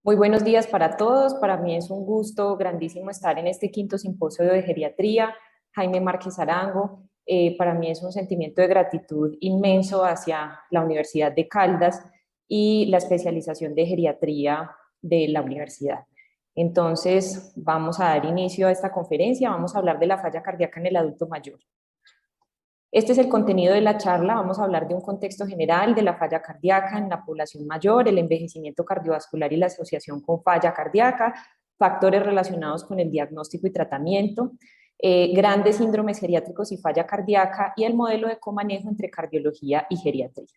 Muy buenos días para todos. Para mí es un gusto grandísimo estar en este quinto simposio de geriatría. Jaime Márquez Arango, para mí es un sentimiento de gratitud inmenso hacia la Universidad de Caldas y la especialización de geriatría de la universidad. Entonces, vamos a dar inicio a esta conferencia. Vamos a hablar de la falla cardíaca en el adulto mayor. Este es el contenido de la charla. Vamos a hablar de un contexto general de la falla cardíaca en la población mayor, el envejecimiento cardiovascular y la asociación con falla cardíaca, factores relacionados con el diagnóstico y tratamiento, grandes síndromes geriátricos y falla cardíaca y el modelo de comanejo entre cardiología y geriatría.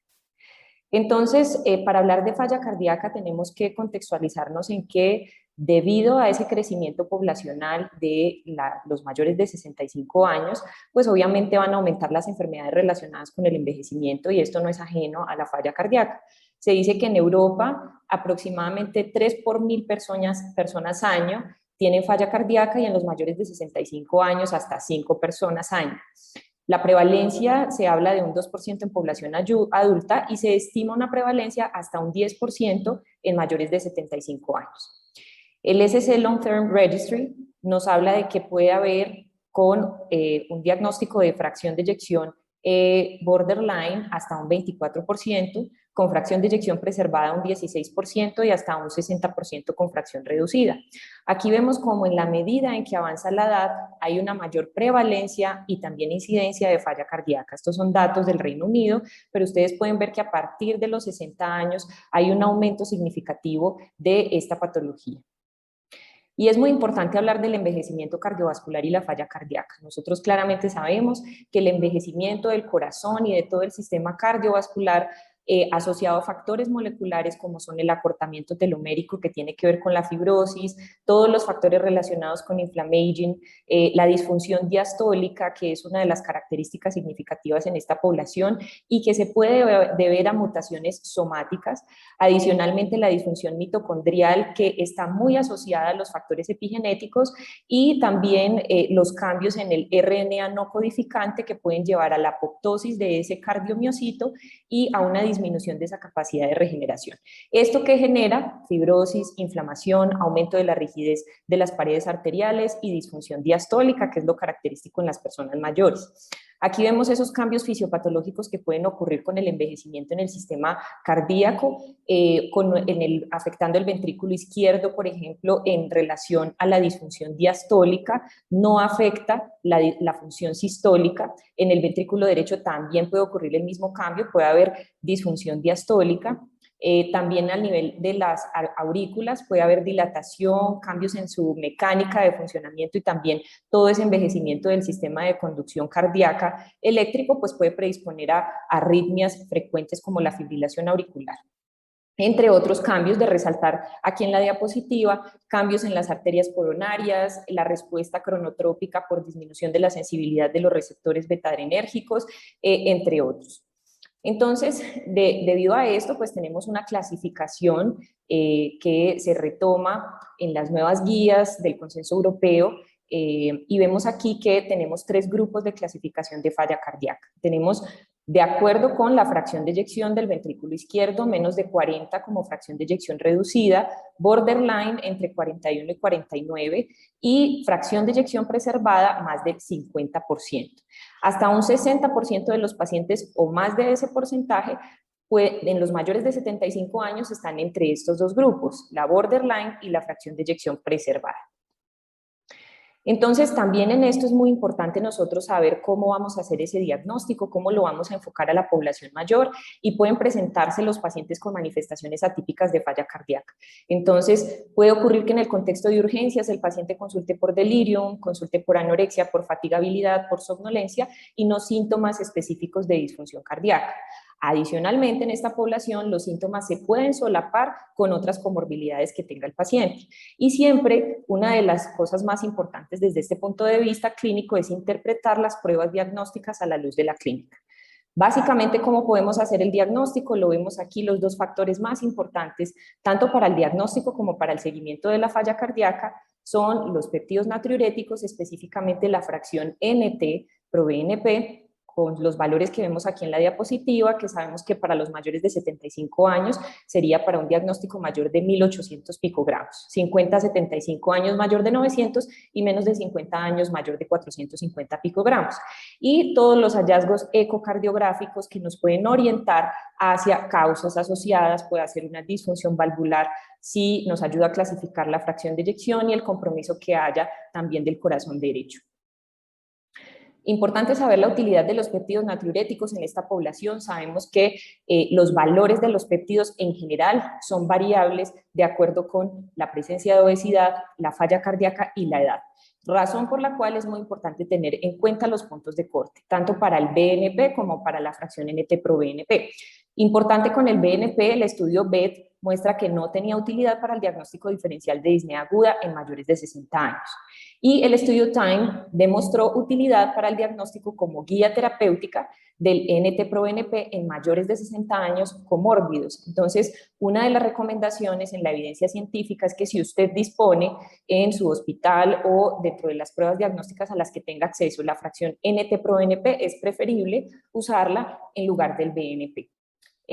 Entonces, para hablar de falla cardíaca tenemos que contextualizarnos en que debido a ese crecimiento poblacional de los mayores de 65 años, pues obviamente van a aumentar las enfermedades relacionadas con el envejecimiento y esto no es ajeno a la falla cardíaca. Se dice que en Europa aproximadamente 3 por 1000 personas año tienen falla cardíaca y en los mayores de 65 años hasta 5 personas año. La prevalencia se habla de un 2% en población adulta y se estima una prevalencia hasta un 10% en mayores de 75 años. El SC Long Term Registry nos habla de que puede haber con un diagnóstico de fracción de eyección borderline hasta un 24%, con fracción de eyección preservada un 16% y hasta un 60% con fracción reducida. Aquí vemos como en la medida en que avanza la edad hay una mayor prevalencia y también incidencia de falla cardíaca. Estos son datos del Reino Unido, pero ustedes pueden ver que a partir de los 60 años hay un aumento significativo de esta patología. Y es muy importante hablar del envejecimiento cardiovascular y la falla cardíaca. Nosotros claramente sabemos que el envejecimiento del corazón y de todo el sistema cardiovascular asociado a factores moleculares como son el acortamiento telomérico que tiene que ver con la fibrosis, todos los factores relacionados con inflammaging, la disfunción diastólica, que es una de las características significativas en esta población y que se puede deber a mutaciones somáticas. Adicionalmente, la disfunción mitocondrial, que está muy asociada a los factores epigenéticos, y también los cambios en el RNA no codificante que pueden llevar a la apoptosis de ese cardiomiocito y a una disminución de esa capacidad de regeneración. ¿Esto que genera? Fibrosis, inflamación, aumento de la rigidez de las paredes arteriales y disfunción diastólica, que es lo característico en las personas mayores. Aquí vemos esos cambios fisiopatológicos que pueden ocurrir con el envejecimiento en el sistema cardíaco, afectando el ventrículo izquierdo, por ejemplo, en relación a la disfunción diastólica, no afecta la función sistólica. En el ventrículo derecho también puede ocurrir el mismo cambio, puede haber disfunción diastólica. También al nivel de las aurículas puede haber dilatación, cambios en su mecánica de funcionamiento y también todo ese envejecimiento del sistema de conducción cardíaca eléctrico pues puede predisponer a arritmias frecuentes como la fibrilación auricular. Entre otros cambios de resaltar aquí en la diapositiva, cambios en las arterias coronarias, la respuesta cronotrópica por disminución de la sensibilidad de los receptores beta-adrenérgicos, entre otros. Entonces, debido a esto, pues tenemos una clasificación que se retoma en las nuevas guías del Consenso Europeo y vemos aquí que tenemos 3 grupos de clasificación de falla cardíaca. Tenemos de acuerdo con la fracción de eyección del ventrículo izquierdo, menos de 40 como fracción de eyección reducida, borderline entre 41 y 49 y fracción de eyección preservada más del 50%. Hasta un 60% de los pacientes o más de ese porcentaje en los mayores de 75 años están entre estos dos grupos, la borderline y la fracción de eyección preservada. Entonces, también en esto es muy importante nosotros saber cómo vamos a hacer ese diagnóstico, cómo lo vamos a enfocar a la población mayor y pueden presentarse los pacientes con manifestaciones atípicas de falla cardíaca. Entonces, puede ocurrir que en el contexto de urgencias el paciente consulte por delirium, consulte por anorexia, por fatigabilidad, por somnolencia y no síntomas específicos de disfunción cardíaca. Adicionalmente, en esta población los síntomas se pueden solapar con otras comorbilidades que tenga el paciente. Y siempre una de las cosas más importantes desde este punto de vista clínico es interpretar las pruebas diagnósticas a la luz de la clínica. Básicamente, ¿cómo podemos hacer el diagnóstico? Lo vemos aquí, los 2 factores más importantes, tanto para el diagnóstico como para el seguimiento de la falla cardíaca, son los péptidos natriuréticos, específicamente la fracción NT, ProBNP, con los valores que vemos aquí en la diapositiva, que sabemos que para los mayores de 75 años sería para un diagnóstico mayor de 1800 picogramos, 50 a 75 años mayor de 900 y menos de 50 años mayor de 450 picogramos. Y todos los hallazgos ecocardiográficos que nos pueden orientar hacia causas asociadas, puede ser una disfunción valvular, si nos ayuda a clasificar la fracción de eyección y el compromiso que haya también del corazón derecho. Importante saber la utilidad de los péptidos natriuréticos en esta población. Sabemos que los valores de los péptidos en general son variables de acuerdo con la presencia de obesidad, la falla cardíaca y la edad. Razón por la cual es muy importante tener en cuenta los puntos de corte, tanto para el BNP como para la fracción NT-proBNP. Importante con el BNP, el estudio BET muestra que no tenía utilidad para el diagnóstico diferencial de disnea aguda en mayores de 60 años. Y el estudio TIME demostró utilidad para el diagnóstico como guía terapéutica del NT-proBNP en mayores de 60 años comórbidos. Entonces, una de las recomendaciones en la evidencia científica es que si usted dispone en su hospital o dentro de las pruebas diagnósticas a las que tenga acceso la fracción NT-proBNP, es preferible usarla en lugar del BNP.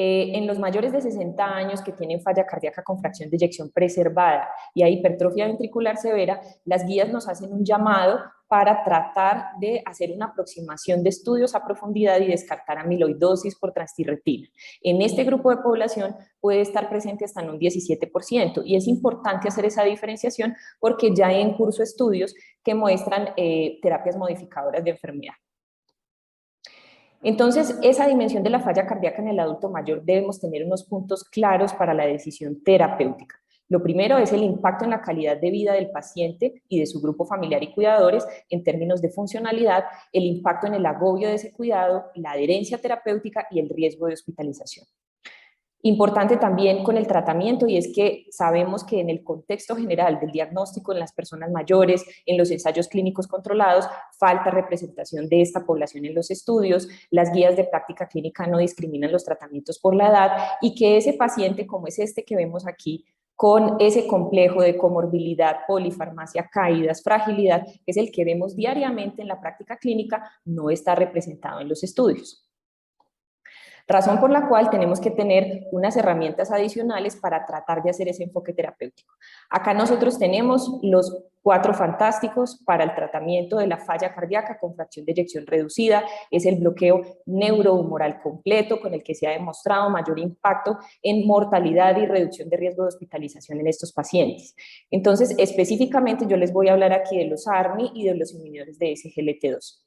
En los mayores de 60 años que tienen falla cardíaca con fracción de eyección preservada y hay hipertrofia ventricular severa, las guías nos hacen un llamado para tratar de hacer una aproximación de estudios a profundidad y descartar amiloidosis por transtirretina. En este grupo de población puede estar presente hasta en un 17% y es importante hacer esa diferenciación porque ya hay en curso estudios que muestran terapias modificadoras de enfermedad. Entonces, esa dimensión de la falla cardíaca en el adulto mayor debemos tener unos puntos claros para la decisión terapéutica. Lo primero es el impacto en la calidad de vida del paciente y de su grupo familiar y cuidadores en términos de funcionalidad, el impacto en el agobio de ese cuidado, la adherencia terapéutica y el riesgo de hospitalización. Importante también con el tratamiento, y es que sabemos que en el contexto general del diagnóstico en las personas mayores, en los ensayos clínicos controlados, falta representación de esta población en los estudios, las guías de práctica clínica no discriminan los tratamientos por la edad, y que ese paciente, como es este que vemos aquí, con ese complejo de comorbilidad, polifarmacia, caídas, fragilidad, que es el que vemos diariamente en la práctica clínica, no está representado en los estudios. Razón por la cual tenemos que tener unas herramientas adicionales para tratar de hacer ese enfoque terapéutico. Acá nosotros tenemos los 4 fantásticos para el tratamiento de la falla cardíaca con fracción de eyección reducida. Es el bloqueo neurohumoral completo con el que se ha demostrado mayor impacto en mortalidad y reducción de riesgo de hospitalización en estos pacientes. Entonces, específicamente yo les voy a hablar aquí de los ARNI y de los inhibidores de SGLT2.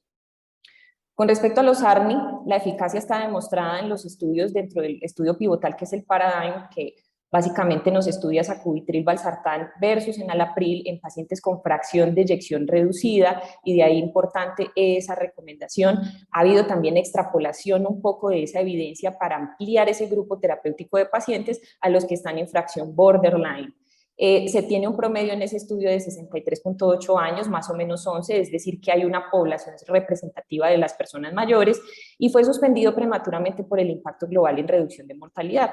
Con respecto a los ARNI, la eficacia está demostrada en los estudios dentro del estudio pivotal que es el Paradigm, que básicamente nos estudia sacubitril valsartán versus enalapril en pacientes con fracción de eyección reducida, y de ahí importante esa recomendación. Ha habido también extrapolación un poco de esa evidencia para ampliar ese grupo terapéutico de pacientes a los que están en fracción borderline. Se tiene un promedio en ese estudio de 63.8 años, más o menos 11, es decir, que hay una población representativa de las personas mayores, y fue suspendido prematuramente por el impacto global en reducción de mortalidad.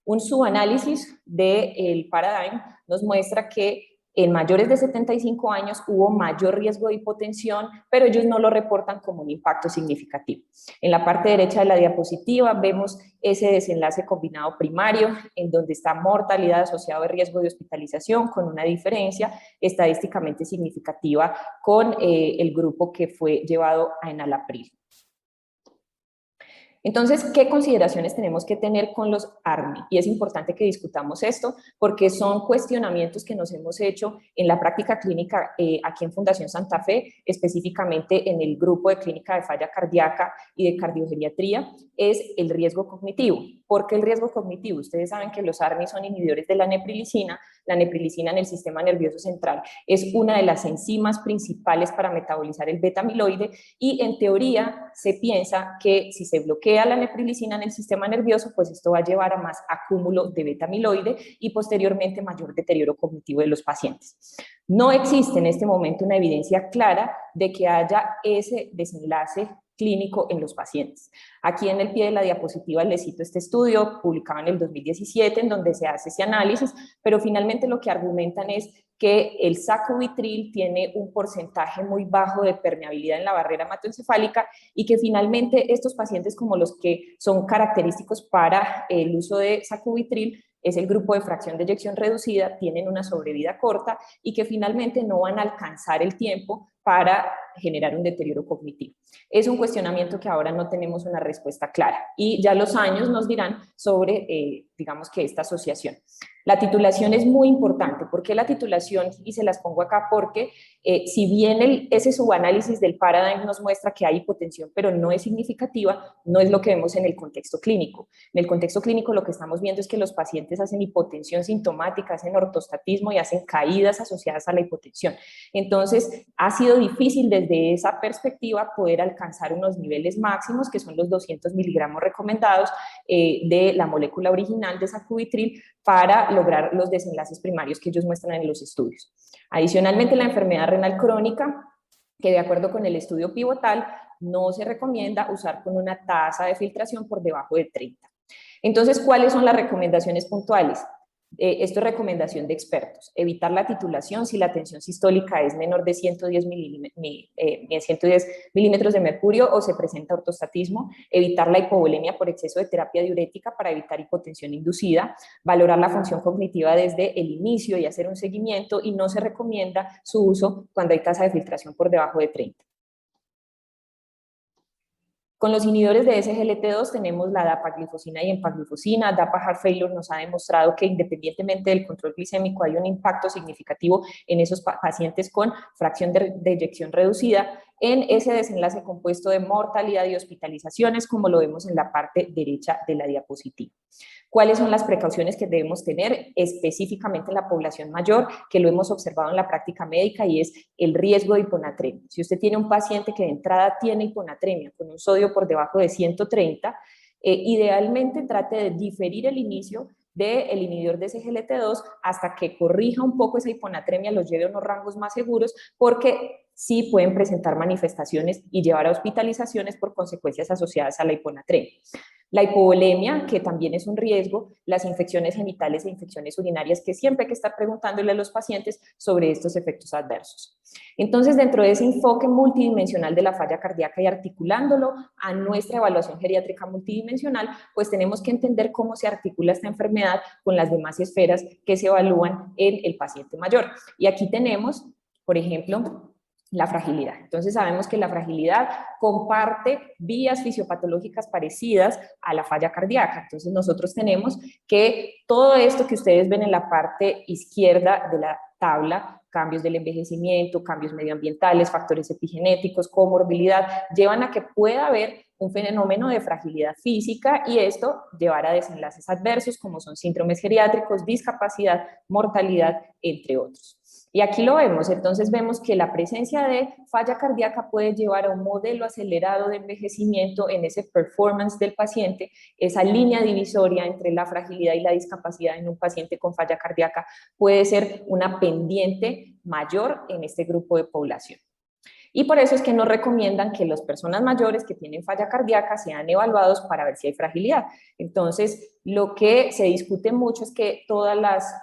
Un subanálisis del Paradigm nos muestra que en mayores de 75 años hubo mayor riesgo de hipotensión, pero ellos no lo reportan como un impacto significativo. En la parte derecha de la diapositiva vemos ese desenlace combinado primario, en donde está mortalidad asociada a riesgo de hospitalización, con una diferencia estadísticamente significativa con el grupo que fue llevado a enalapril. Entonces, ¿qué consideraciones tenemos que tener con los ARNI? Y es importante que discutamos esto porque son cuestionamientos que nos hemos hecho en la práctica clínica aquí en Fundación Santa Fe, específicamente en el grupo de clínica de falla cardíaca y de cardiogeriatría, es el riesgo cognitivo. ¿Por qué el riesgo cognitivo? Ustedes saben que los ARNI son inhibidores de la neprilicina en el sistema nervioso central es una de las enzimas principales para metabolizar el beta-amiloide, y en teoría se piensa que si se bloquea la neprilicina en el sistema nervioso, pues esto va a llevar a más acúmulo de beta-amiloide y posteriormente mayor deterioro cognitivo de los pacientes. No existe en este momento una evidencia clara de que haya ese desenlace clínico en los pacientes. Aquí en el pie de la diapositiva les cito este estudio publicado en el 2017 en donde se hace ese análisis, pero finalmente lo que argumentan es que el sacubitril tiene un porcentaje muy bajo de permeabilidad en la barrera hematoencefálica y que finalmente estos pacientes como los que son característicos para el uso de sacubitril es el grupo de fracción de eyección reducida, tienen una sobrevida corta y que finalmente no van a alcanzar el tiempo para generar un deterioro cognitivo. Es un cuestionamiento que ahora no tenemos una respuesta clara y ya los años nos dirán sobre, digamos que esta asociación. La titulación es muy importante. ¿Por qué la titulación? Y se las pongo acá porque si bien ese subanálisis del paradigm nos muestra que hay hipotensión, pero no es significativa, no es lo que vemos en el contexto clínico. En el contexto clínico lo que estamos viendo es que los pacientes hacen hipotensión sintomática, hacen ortostatismo y hacen caídas asociadas a la hipotensión. Entonces, ha sido difícil desde esa perspectiva poder alcanzar unos niveles máximos, que son los 200 miligramos recomendados de la molécula original de sacubitril, para lograr los desenlaces primarios que ellos muestran en los estudios. Adicionalmente, la enfermedad renal crónica, que de acuerdo con el estudio pivotal, no se recomienda usar con una tasa de filtración por debajo de 30. Entonces, ¿cuáles son las recomendaciones puntuales? Esto es recomendación de expertos. Evitar la titulación si la tensión sistólica es menor de 110 milímetros de mercurio o se presenta ortostatismo. Evitar la hipovolemia por exceso de terapia diurética para evitar hipotensión inducida. Valorar la función cognitiva desde el inicio y hacer un seguimiento, y no se recomienda su uso cuando hay tasa de filtración por debajo de 30. Con los inhibidores de SGLT2 tenemos la dapaglifosina y empaglifosina. Dapa Heart Failure nos ha demostrado que independientemente del control glicémico hay un impacto significativo en esos pacientes con fracción de eyección reducida en ese desenlace compuesto de mortalidad y hospitalizaciones, como lo vemos en la parte derecha de la diapositiva. ¿Cuáles son las precauciones que debemos tener específicamente en la población mayor, que lo hemos observado en la práctica médica, y es el riesgo de hiponatremia? Si usted tiene un paciente que de entrada tiene hiponatremia con un sodio por debajo de 130, idealmente trate de diferir el inicio del inhibidor de SGLT2 hasta que corrija un poco esa hiponatremia, los lleve a unos rangos más seguros, porque sí pueden presentar manifestaciones y llevar a hospitalizaciones por consecuencias asociadas a la hiponatremia. La hipovolemia, que también es un riesgo, las infecciones genitales e infecciones urinarias, que siempre hay que estar preguntándole a los pacientes sobre estos efectos adversos. Entonces, dentro de ese enfoque multidimensional de la falla cardíaca y articulándolo a nuestra evaluación geriátrica multidimensional, pues tenemos que entender cómo se articula esta enfermedad con las demás esferas que se evalúan en el paciente mayor. Y aquí tenemos, por ejemplo, la fragilidad. Entonces sabemos que la fragilidad comparte vías fisiopatológicas parecidas a la falla cardíaca. Entonces nosotros tenemos que todo esto que ustedes ven en la parte izquierda de la tabla, cambios del envejecimiento, cambios medioambientales, factores epigenéticos, comorbilidad, llevan a que pueda haber un fenómeno de fragilidad física, y esto llevará a desenlaces adversos como son síndromes geriátricos, discapacidad, mortalidad, entre otros. Y aquí lo vemos. Entonces vemos que la presencia de falla cardíaca puede llevar a un modelo acelerado de envejecimiento en ese performance del paciente. Esa línea divisoria entre la fragilidad y la discapacidad en un paciente con falla cardíaca puede ser una pendiente mayor en este grupo de población. Y por eso es que nos recomiendan que las personas mayores que tienen falla cardíaca sean evaluados para ver si hay fragilidad. Entonces, lo que se discute mucho es que todas las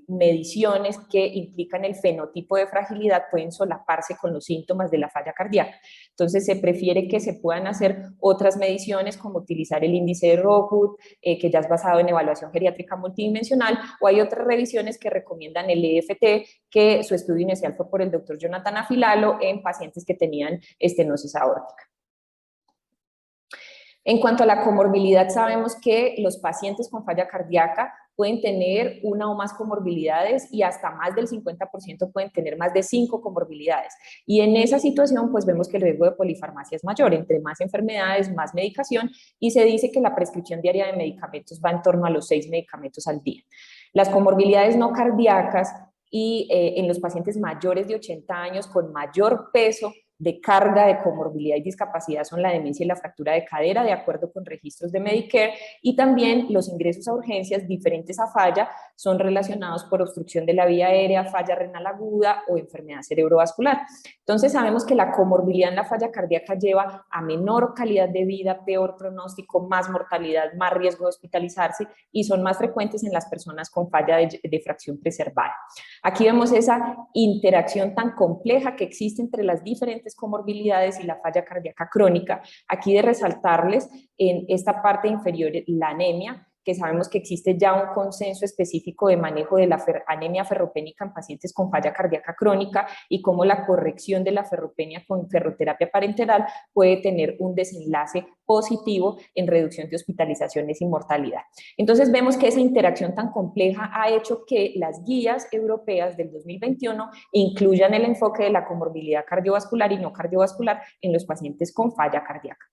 mediciones que implican el fenotipo de fragilidad pueden solaparse con los síntomas de la falla cardíaca. Entonces, se prefiere que se puedan hacer otras mediciones, como utilizar el índice de Rockwood, que ya es basado en evaluación geriátrica multidimensional, o hay otras revisiones que recomiendan el EFT, que su estudio inicial fue por el doctor Jonathan Afilalo en pacientes que tenían estenosis aórtica. En cuanto a la comorbilidad, sabemos que los pacientes con falla cardíaca pueden tener una o más comorbilidades, y hasta más del 50% pueden tener más de 5 comorbilidades. Y en esa situación, pues vemos que el riesgo de polifarmacia es mayor. Entre más enfermedades, más medicación, y se dice que la prescripción diaria de medicamentos va en torno a los 6 medicamentos al día. Las comorbilidades no cardíacas y en los pacientes mayores de 80 años con mayor peso de carga, de comorbilidad y discapacidad son la demencia y la fractura de cadera, de acuerdo con registros de Medicare, y también los ingresos a urgencias diferentes a falla son relacionados por obstrucción de la vía aérea, falla renal aguda o enfermedad cerebrovascular. Entonces sabemos que la comorbilidad en la falla cardíaca lleva a menor calidad de vida, peor pronóstico, más mortalidad, más riesgo de hospitalizarse y son más frecuentes en las personas con falla de fracción preservada. Aquí vemos esa interacción tan compleja que existe entre las diferentes comorbilidades y la falla cardíaca crónica. Aquí de resaltarles en esta parte inferior la anemia, que sabemos que existe ya un consenso específico de manejo de la anemia ferropénica en pacientes con falla cardíaca crónica y cómo la corrección de la ferropenia con ferroterapia parenteral puede tener un desenlace positivo en reducción de hospitalizaciones y mortalidad. Entonces vemos que esa interacción tan compleja ha hecho que las guías europeas del 2021 incluyan el enfoque de la comorbilidad cardiovascular y no cardiovascular en los pacientes con falla cardíaca.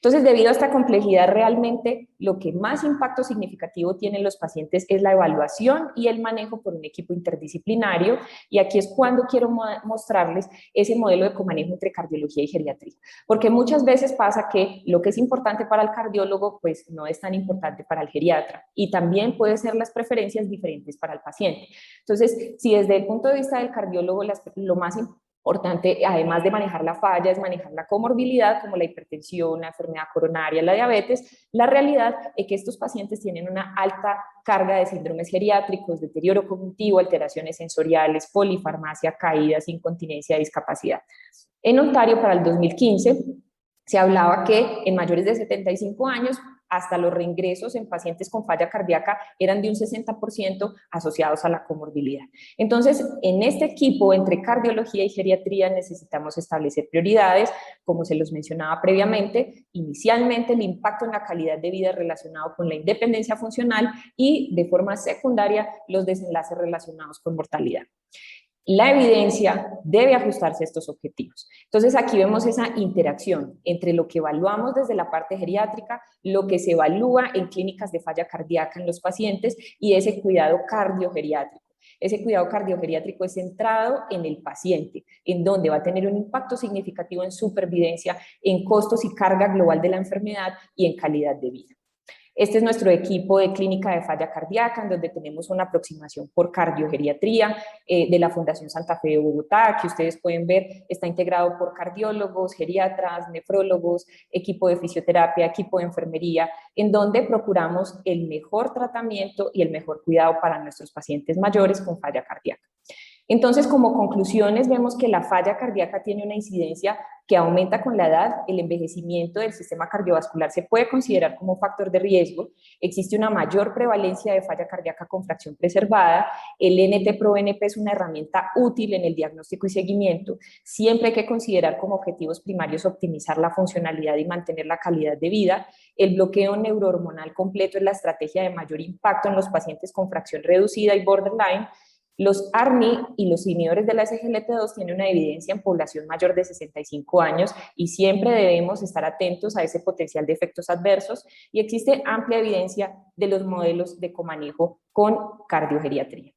Entonces, debido a esta complejidad, realmente lo que más impacto significativo tienen los pacientes es la evaluación y el manejo por un equipo interdisciplinario, y aquí es cuando quiero mostrarles ese modelo de comanejo entre cardiología y geriatría, porque muchas veces pasa que lo que es importante para el cardiólogo, pues no es tan importante para el geriatra, y también pueden ser las preferencias diferentes para el paciente. Entonces, si desde el punto de vista del cardiólogo lo más importante, además de manejar la falla, es manejar la comorbilidad, como la hipertensión, la enfermedad coronaria, la diabetes. La realidad es que estos pacientes tienen una alta carga de síndromes geriátricos, deterioro cognitivo, alteraciones sensoriales, polifarmacia, caídas, incontinencia, discapacidad. En Ontario, para el 2015, se hablaba que en mayores de 75 años, hasta los reingresos en pacientes con falla cardíaca eran de un 60% asociados a la comorbilidad. Entonces, en este equipo, entre cardiología y geriatría, necesitamos establecer prioridades, como se los mencionaba previamente, inicialmente el impacto en la calidad de vida relacionado con la independencia funcional y, de forma secundaria, los desenlaces relacionados con mortalidad. La evidencia debe ajustarse a estos objetivos. Entonces aquí vemos esa interacción entre lo que evaluamos desde la parte geriátrica, lo que se evalúa en clínicas de falla cardíaca en los pacientes y ese cuidado cardiogeriátrico. Ese cuidado cardiogeriátrico es centrado en el paciente, en donde va a tener un impacto significativo en supervivencia, en costos y carga global de la enfermedad y en calidad de vida. Este es nuestro equipo de clínica de falla cardíaca, en donde tenemos una aproximación por cardiogeriatría de la Fundación Santa Fe de Bogotá, que ustedes pueden ver, está integrado por cardiólogos, geriatras, nefrólogos, equipo de fisioterapia, equipo de enfermería, en donde procuramos el mejor tratamiento y el mejor cuidado para nuestros pacientes mayores con falla cardíaca. Entonces, como conclusiones, vemos que la falla cardíaca tiene una incidencia que aumenta con la edad, el envejecimiento del sistema cardiovascular se puede considerar como factor de riesgo, existe una mayor prevalencia de falla cardíaca con fracción preservada, el NT-proBNP es una herramienta útil en el diagnóstico y seguimiento, siempre hay que considerar como objetivos primarios optimizar la funcionalidad y mantener la calidad de vida, el bloqueo neurohormonal completo es la estrategia de mayor impacto en los pacientes con fracción reducida y borderline. Los ARNI y los inhibidores de la SGLT2 tienen una evidencia en población mayor de 65 años y siempre debemos estar atentos a ese potencial de efectos adversos y existe amplia evidencia de los modelos de comanejo con cardiogeriatría.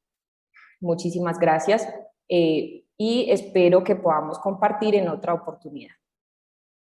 Muchísimas gracias y espero que podamos compartir en otra oportunidad.